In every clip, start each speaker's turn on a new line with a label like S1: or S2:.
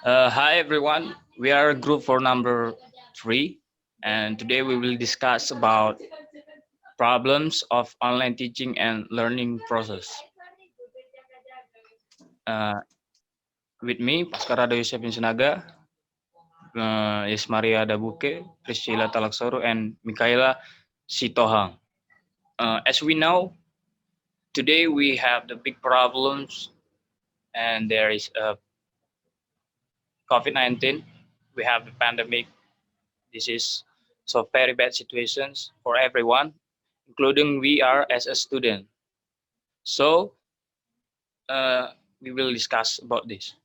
S1: Hi everyone, we are group for number 3 and today we will discuss about problems of online teaching and learning process. Uh, with me, Paskarada Yusuf Insinaga, Yesmaria Dabuke, Priscilla Talaksoro, and Mikaela Sitohang. As we know, today we have the big problems and there is COVID-19, we have the pandemic. This is so very bad situations for everyone, including we are as a student. So we will discuss about this.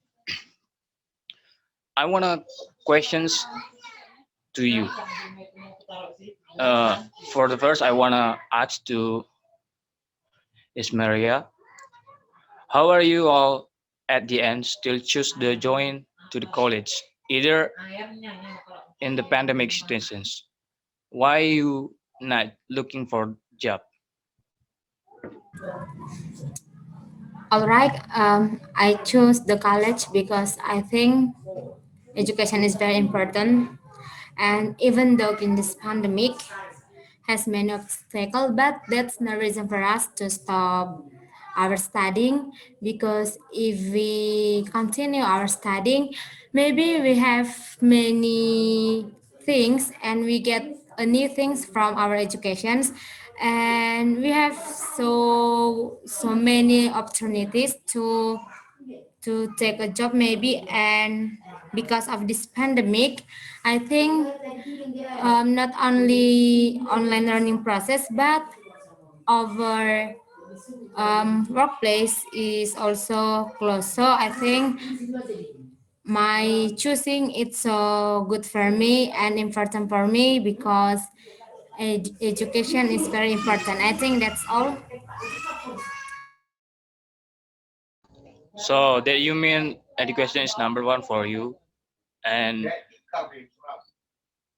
S1: I wanna questions to you. For the first, I wanna ask to Ismaria, how are you all at the end still choose the join to the college, either in the pandemic situations? Why you not looking for job?
S2: All right, I chose the college because I think education is very important. And even though in this pandemic has many obstacles, but that's no reason for us to stop our studying because if we continue our studying, maybe we have many things and we get new things from our educations and we have so many opportunities to take a job maybe. And because of this pandemic, I think not only online learning process but our workplace is also closed, so I think my choosing it's so good for me and important for me because education is very important. I think that's all.
S1: So that you mean education is number one for you, and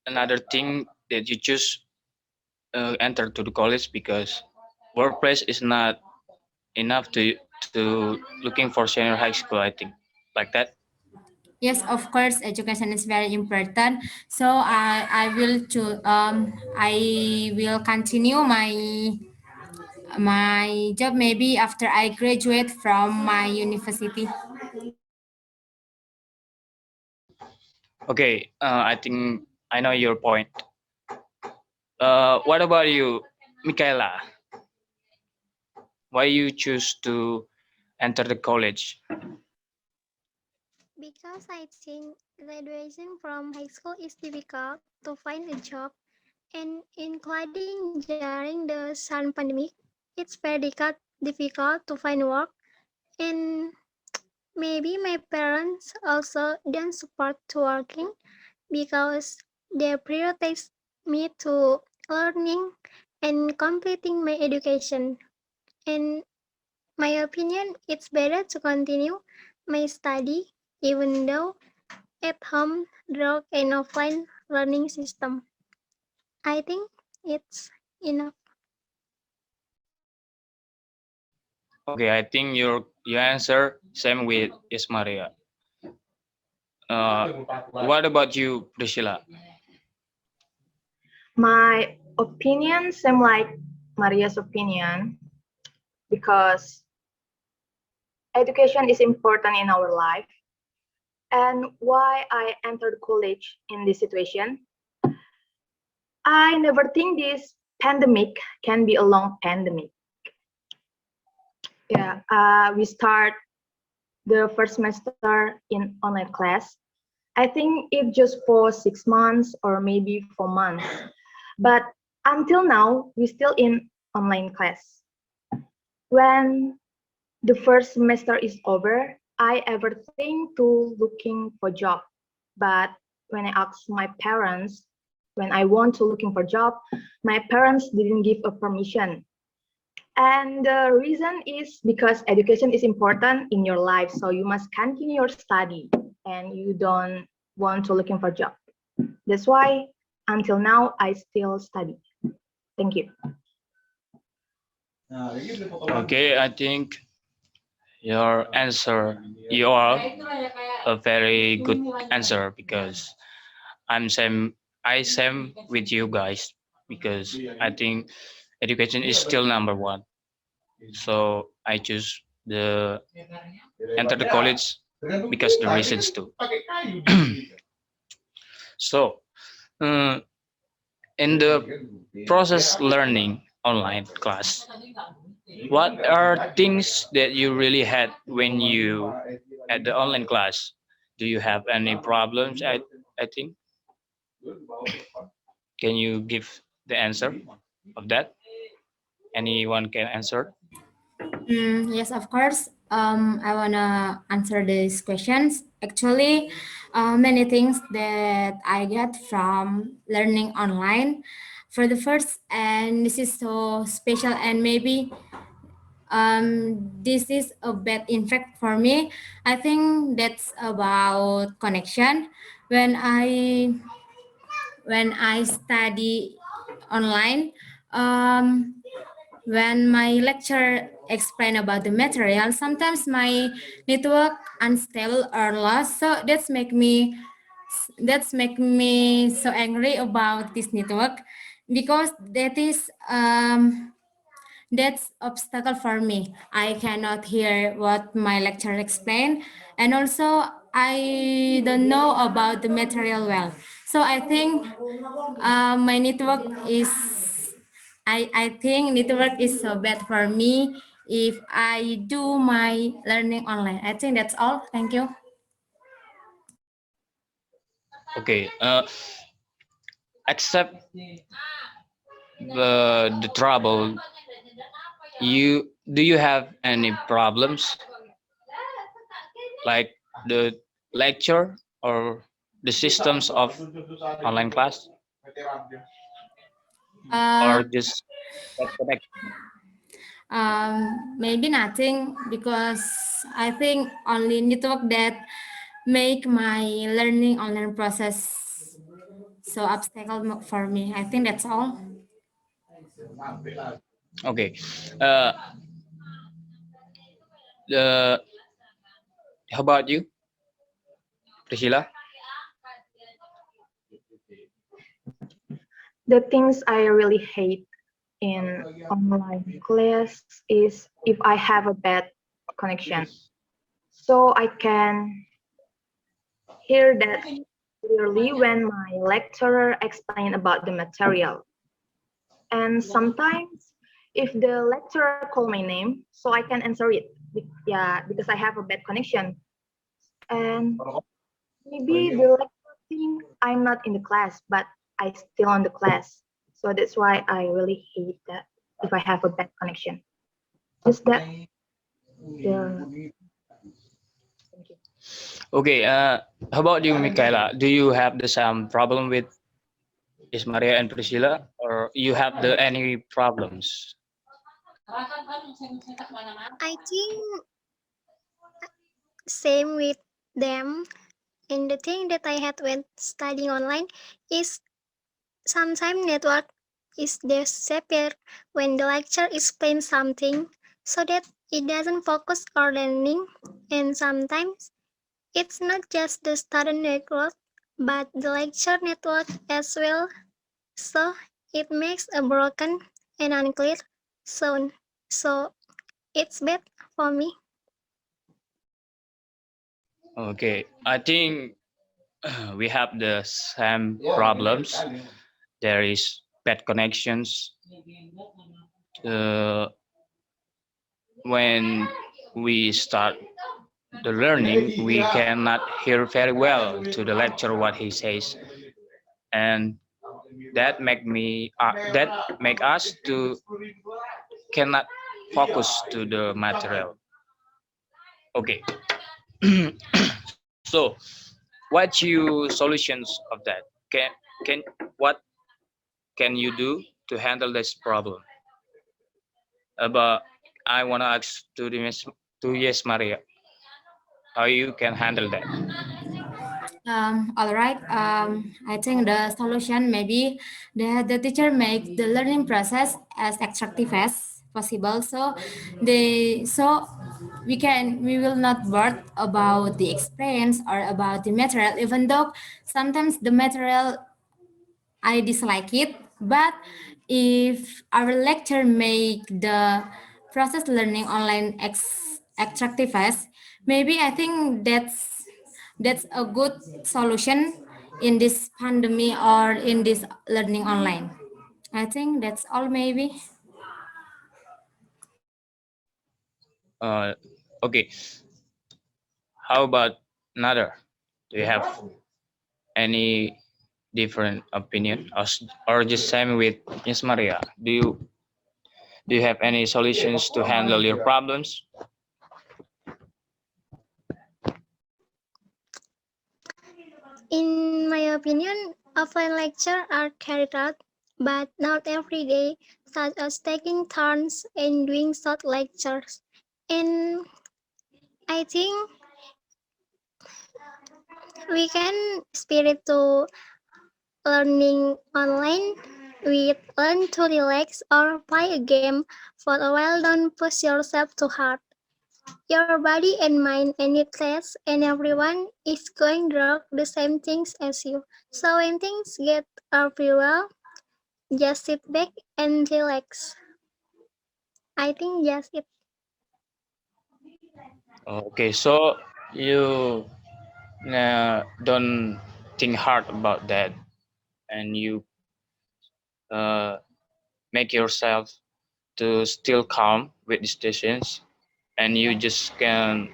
S1: another thing that you choose enter to the college because workplace is not enough to looking for senior high school. I think like that.
S2: Yes, of course, education is very important. So I will continue my job maybe after I graduate from my university.
S1: Okay, I think I know your point. What about you, Michaela? Why you choose to enter the college?
S3: Because I think graduation from high school is difficult to find a job, and including during the sun pandemic, it's very difficult to find work. And maybe my parents also don't support to working because they prioritize me to learning and completing my education. In my opinion, it's better to continue my study even though at home drug and offline learning system. I think it's enough.
S1: Okay, I think your answer same with Ismaria. What about you, Priscilla?
S4: My opinion same like Maria's opinion because education is important in our life. And why I entered college in this situation, I never think this pandemic can be a long pandemic. Yeah, we start the first semester in online class. I think it just for 6 months or maybe 4 months. But until now, we still in online class. When the first semester is over, I ever think to looking for job. But when I asked my parents, when I want to looking for job, my parents didn't give a permission. And the reason is because education is important in your life, so you must continue your study and you don't want to looking for job. That's why until now I still study. Thank you.
S1: Okay, I think your answer, you all a very good answer because I'm same I same with you guys because I think education is still number one. So I choose the enter the college because the reasons too. So uh, in the process learning online class, what are things that you really had when you at the online class? Do you have any problems? I think. Can you give the answer of that? Anyone can answer?
S2: Yes, of course. I wanna answer these questions. Actually, many things that I get from learning online. For the first, and this is so special, and maybe this is a bad impact for me. I think that's about connection. When I when I study online, um, when my lecturer explain about the material, sometimes my network unstable or lost. So that's make me so angry about this network because that's obstacle for me. I cannot hear what my lecturer explained, and also I don't know about the material well. So I think my network is I think network is so bad for me if I do my learning online. I think that's all. Thank you.
S1: Okay. Except the trouble, you do you have any problems like the lecture or the systems of online class
S2: Uh,
S1: or just that connection?
S2: Maybe nothing because I think only network that make my learning online process so obstacle for me. I think that's all.
S1: Okay. Uh, the how about you, Priscilla?
S4: The things I really hate in online class is if I have a bad connection. So I can hear that clearly when my lecturer explain about the material. And sometimes if the lecturer call my name, so I can answer it. Yeah, because I have a bad connection. And maybe the lecturer think I'm not in the class, but I still on the class. So that's why I really hate that if I have a bad connection. Just that the thank you.
S1: Okay. How about you, Michaela? Do you have the same problem with Ismaria and Priscilla, or you have the any problems?
S3: I think same with them. And the thing that I had when studying online is sometimes network is disappear when the lecturer explains something so that it doesn't focus on learning. And sometimes it's not just the student network but the lecture network as well. So it makes a broken and unclear sound. So it's bad for me.
S1: Okay, I think we have the same problems. There is bad connections. Uh, when we start the learning, we cannot hear very well to the lecturer what he says, and that make us to cannot focus to the material. Okay, so what you solutions of that? Can what can you do to handle this problem? But I want to ask to yes, Maria, how you can handle that?
S2: All right. I think the solution maybe the teacher make the learning process as attractive as possible. So we will not worry about the experience or about the material, even though sometimes the material I dislike it. But if our lecture make the process learning online attractive, maybe I think that's a good solution in this pandemic or in this learning online. I think that's all maybe.
S1: Uh, okay. How about another? Do you have any different opinion, or just same with Miss Maria? Do you have any solutions to handle your problems?
S3: In my opinion, offline lectures are carried out, but not every day, such as taking turns and doing short lectures. And I think we can spirit to learning online. We learn to relax or play a game for a while. Don't push yourself too hard. Your body and mind need rest, and everyone is going through the same things as you. So when things get overwhelmed, just sit back and relax. I think just it.
S1: Okay, so you don't think hard about that, and you uh, make yourself to still calm with the stations, and you just can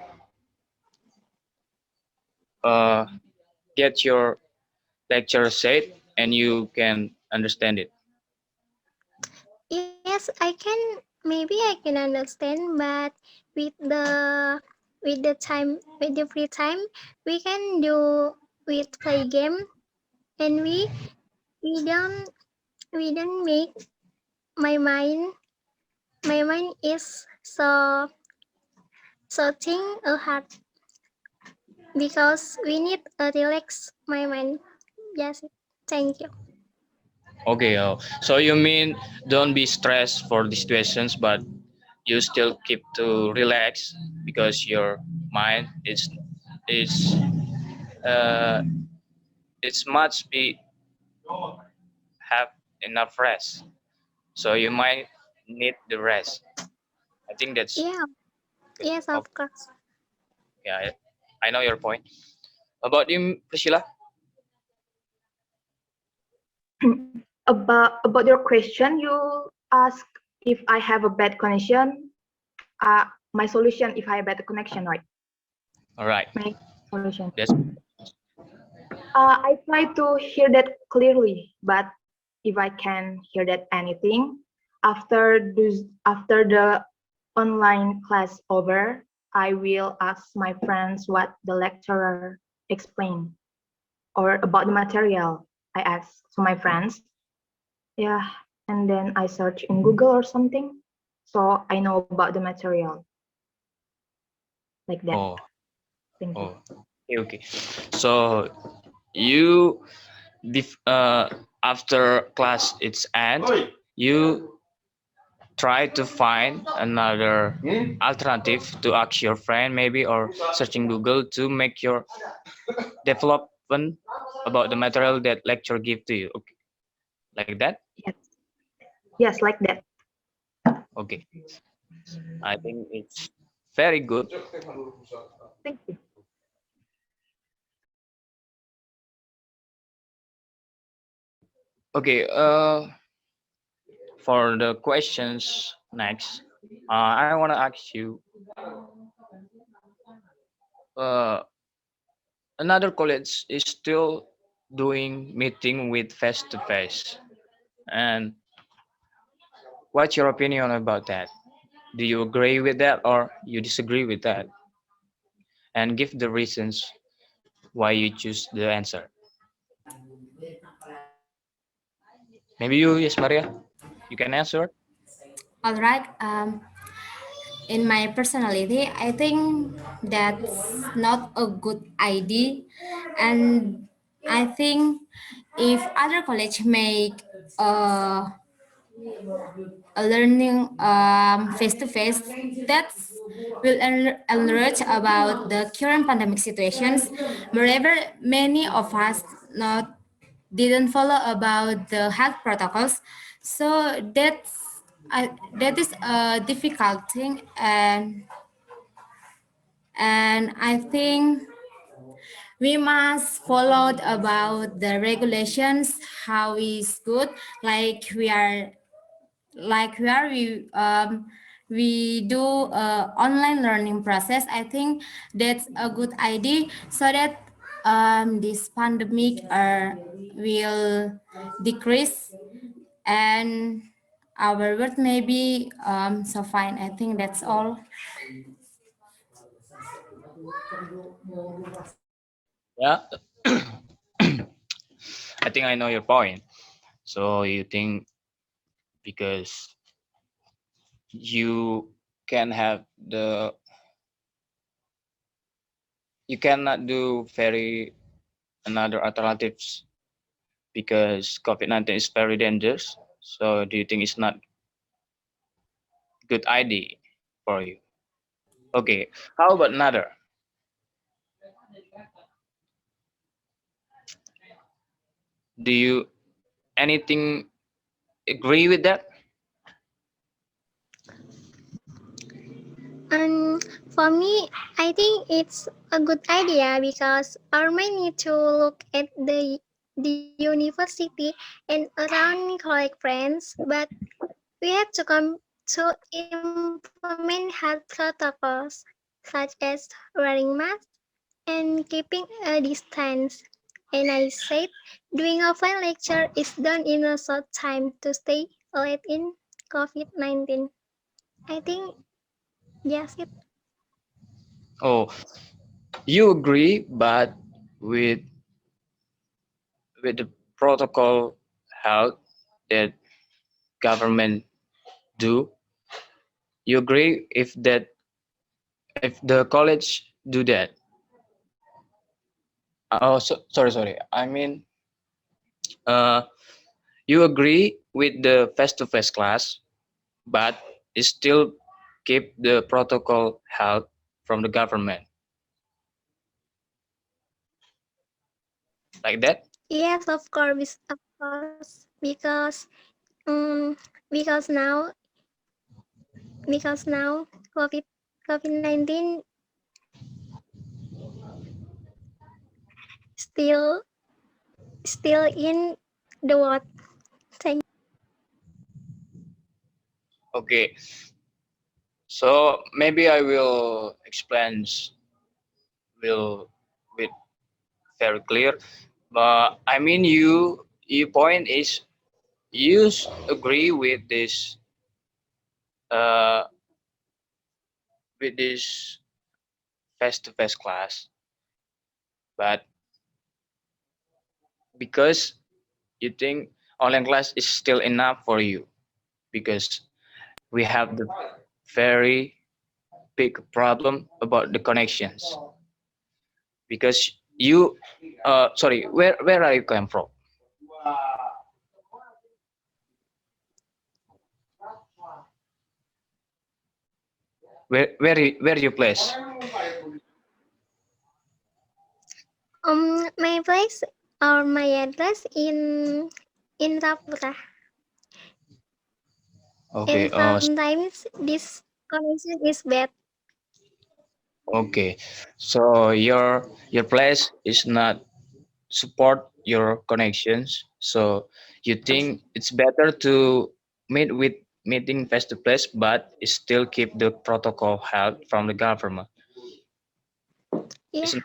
S1: uh, get your lecture said, and you can understand it.
S3: Yes, I can. Maybe I can understand, but with the time, with the free time, we can do with play game, and we don't make my mind. My mind is so think a hard because we need a relax my mind. Yes, thank you.
S1: Okay, so you mean don't be stressed for the situations, but you still keep to relax because your mind is uh, it's much be have enough rest. So you might need the rest. I think that's
S3: Yeah, yes,
S1: okay.
S3: of course.
S1: Yeah, I know your point. About you, Priscilla?
S4: About your question, you ask if I have a bad connection. My solution if I have bad connection, right?
S1: All right.
S4: My solution.
S1: That's
S4: I try to hear that clearly, but if I can hear that anything after the online class over, I will ask my friends what the lecturer explained or about the material. I ask to my friends, yeah, and then I search in Google or something, so I know about the material like that.
S1: oh
S4: Thank you.
S1: oh okay, okay. So you after class it's end, you try to find another alternative to ask your friend maybe, or searching Google to make your development about the material that lecture give to you. Okay, like that.
S4: Yes, yes, like that.
S1: Okay, I think it's very good.
S4: Thank you.
S1: Okay, for the questions next, I want to ask you, uh, another college is still doing meeting with face to face, and what's your opinion about that? Do you agree with that or you disagree with that? And give the reasons why you choose the answer. Maybe you, yes, Maria, you can answer.
S2: All right. In my personality, I think that's not a good idea, and I think if other college make a learning face to face, that will enrich about the current pandemic situations. Moreover, many of us not didn't follow about the health protocols, so that is a difficult thing, and I think we must follow about the regulations how is good, like we do online learning process. I think that's a good idea, so that this pandemic will decrease, and our world may be so fine. I think that's all.
S1: Yeah, I think I know your point. So you think because you can have the you cannot do very another alternatives because COVID-19 is very dangerous. So do you think it's not good idea for you? Okay, how about another? Do you anything agree with that?
S3: And for me, I think it's a good idea because our mind need to look at the university and around collect friends, but we have to come to implement health protocols such as wearing masks and keeping a distance. And I said, doing offline lecture is done in a short time to stay alert in COVID-19. I think yes, it.
S1: Oh, you agree, but with the protocol health that government do, you agree if the college do that? Oh, sorry. I mean, uh, you agree with the face-to-face class, but it still keep the protocol health from the government, like that?
S3: Yes, of course, because now COVID-19 still still in the world. Thank.
S1: Okay, so maybe I will explain will with very clear. But I mean, your point is agree uh with this face-to-face class, but because you think online class is still enough for you because we have the very big problem about the connections because you sorry, where are you come from? Where you place?
S3: My place or my address in Rapura,
S1: Okay,
S3: and sometimes this connection is bad.
S1: okay. So your place is not support your connections. So you think it's better to meeting face to face, but still keep the protocol health from the government.
S3: Yeah,
S1: Isn't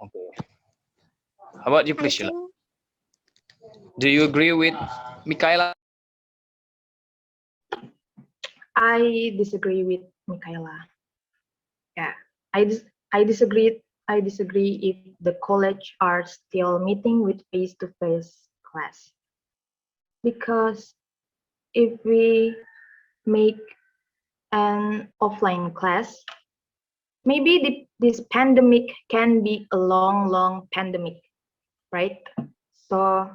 S1: okay? How about you,
S3: I
S1: Priscilla?
S3: think
S1: Do you agree with Michaela?
S4: I disagree with Michaela. Yeah, I dis- I disagree. I disagree if the college are still meeting with face-to-face class because if we make an offline class, maybe this pandemic can be a long pandemic, right? So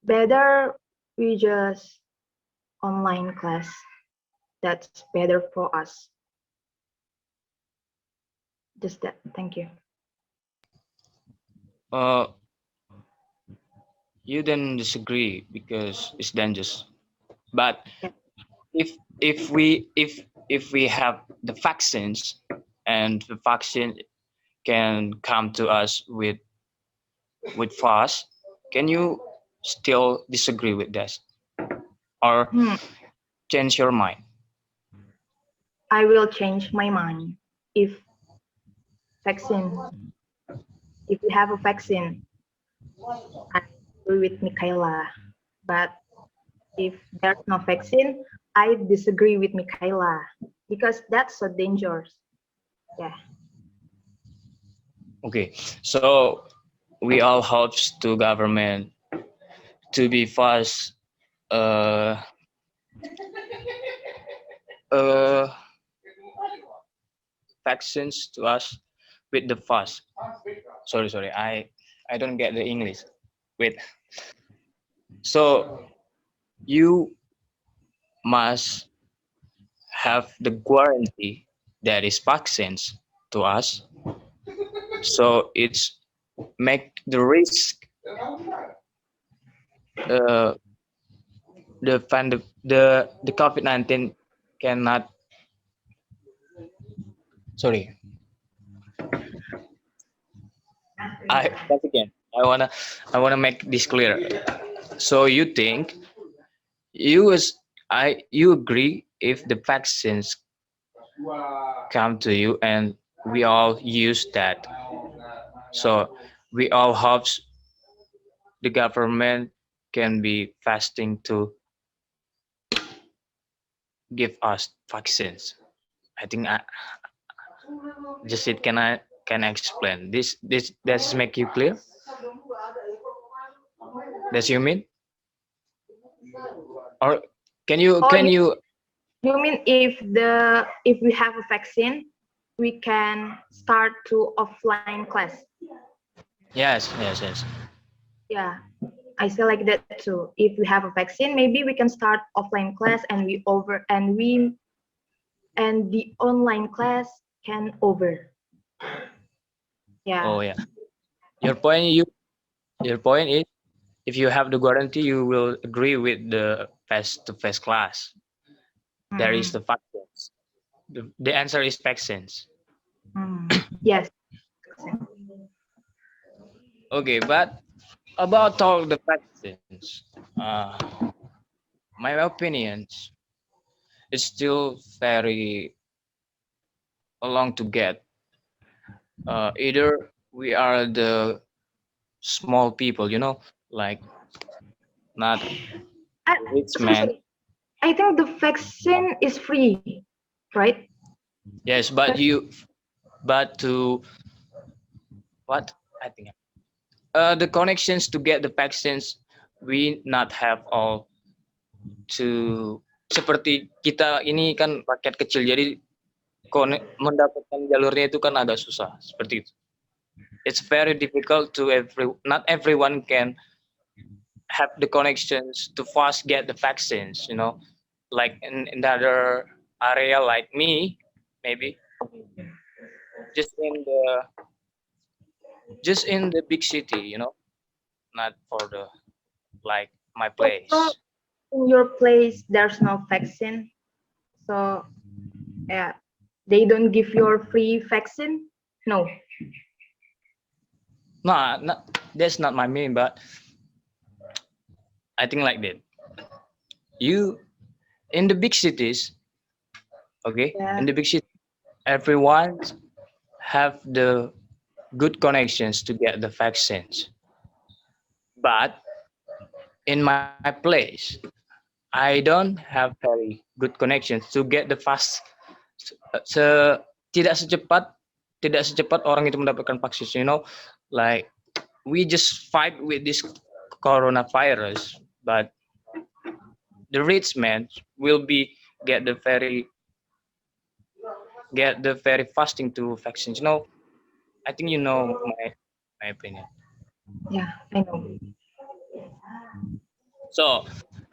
S4: better we just online class. That's better for us. Just that. Thank you.
S1: Uh, you then disagree because it's dangerous. But
S4: Yeah.
S1: if we have the vaccines and the vaccine can come to us with fast, can you still disagree with this or
S4: Hmm.
S1: change your mind?
S4: I will change my mind if vaccine. If we have a vaccine, I agree with Michaela. But if there's no vaccine, I disagree with Michaela because that's so dangerous. Yeah.
S1: Okay, so we all hopes to government to be fast uh uh vaccines to us with the fast. Sorry, I don't get the English. Wait. So you must have the guarantee that is vaccines to us. So it's make the risk uh, the COVID-19 cannot. Sorry, I once again I wanna make this clear. So you think you agree if the vaccines come to you and we all use that. So we all hope the government can be fasting to give us vaccines. I think just it can I explain this does make you clear? Does you mean or
S4: Oh,
S1: can you
S4: you mean if we have a vaccine, we can start to offline class?
S1: yes.
S4: Yeah, I say like that too. If we have a vaccine, maybe we can start offline class and the online class can over. Yeah.
S1: Oh yeah. Your point you your point is if you have the guarantee you will agree with the face to face class. There is
S4: Mm,
S1: the vaccines. The answer is vaccines.
S4: yes.
S1: Okay, but about all the vaccines, my opinions is still very long to get. Either we are the small people, like not
S4: I,
S1: rich
S4: sorry,
S1: man.
S4: sorry. I think the vaccine is free, right?
S1: Yes, but to what I think the connections to get the vaccines we not have all to seperti kita ini kan rakyat kecil jadi mendapatkan jalurnya itu kan agak susah seperti itu. It's very difficult to not everyone can have the connections to fast get the vaccines, like in another area like me, maybe just in the just in the big city, not for the like my
S4: Also,
S1: place.
S4: in your place, there's no vaccine. So, yeah, they don't give your free vaccine. No.
S1: No, that's not my mean, but I think like that. You in the big cities, okay,
S4: Yeah.
S1: in the big city, everyone have the good connections to get the vaccines. But in my place, I don't have very good connections to get the fast. Se tidak secepat orang itu mendapatkan vaksin. Like we just fight with this coronavirus, but the rich man will be get the very fasting to vaccines. I think my opinion.
S4: Yeah, I know.
S1: So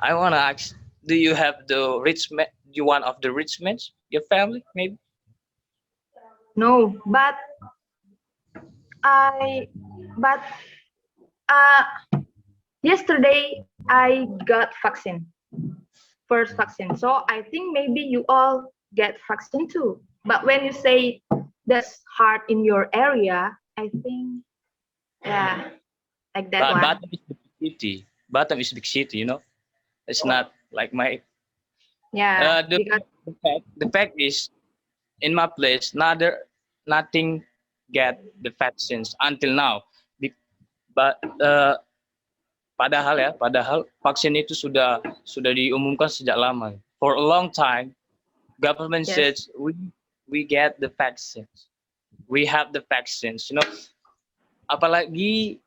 S1: I wanna ask, do you have the rich man? You one of the rich men? Your family, maybe?
S4: No, I but uh yesterday I got vaccine, first vaccine. So I think maybe you all get vaccine too. But when you say that's hard in your area, I think yeah, like that
S1: But
S4: one.
S1: Batam is the big city. Batam is big city, you know. It's not like my.
S4: Yeah,
S1: The
S4: because
S1: the fact is, in my place, nothing get the vaccines until now. But padahal vaksin itu sudah diumumkan sejak lama. For a long time, government
S4: yes,
S1: says we get the vaccines, we have the vaccines. You know, apalagi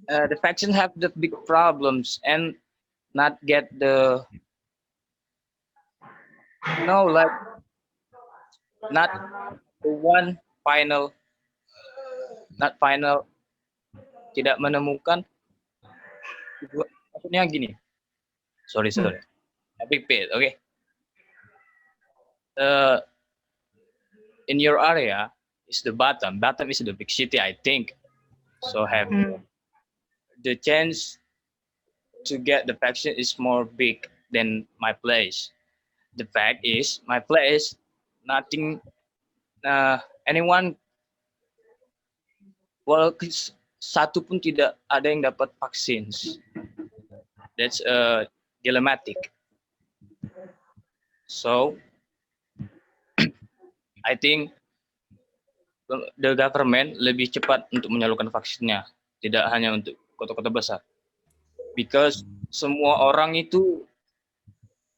S1: the vaccines have the big problems and not get the like not the one final, not final, tidak menemukan. Maksudnya gini, sorry, I repeat, okay. Uh, in your area is the Batam. Batam is the big city, I think. So have
S4: mm,
S1: the chance to get the vaccine is more big than my place. The fact is, my place, nothing, anyone, well, satu pun tidak ada yang dapat vaksin. That's dilematic. So, I think the government lebih cepat untuk menyalurkan vaksinnya, tidak hanya untuk kota-kota besar. Because semua orang itu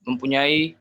S1: mempunyai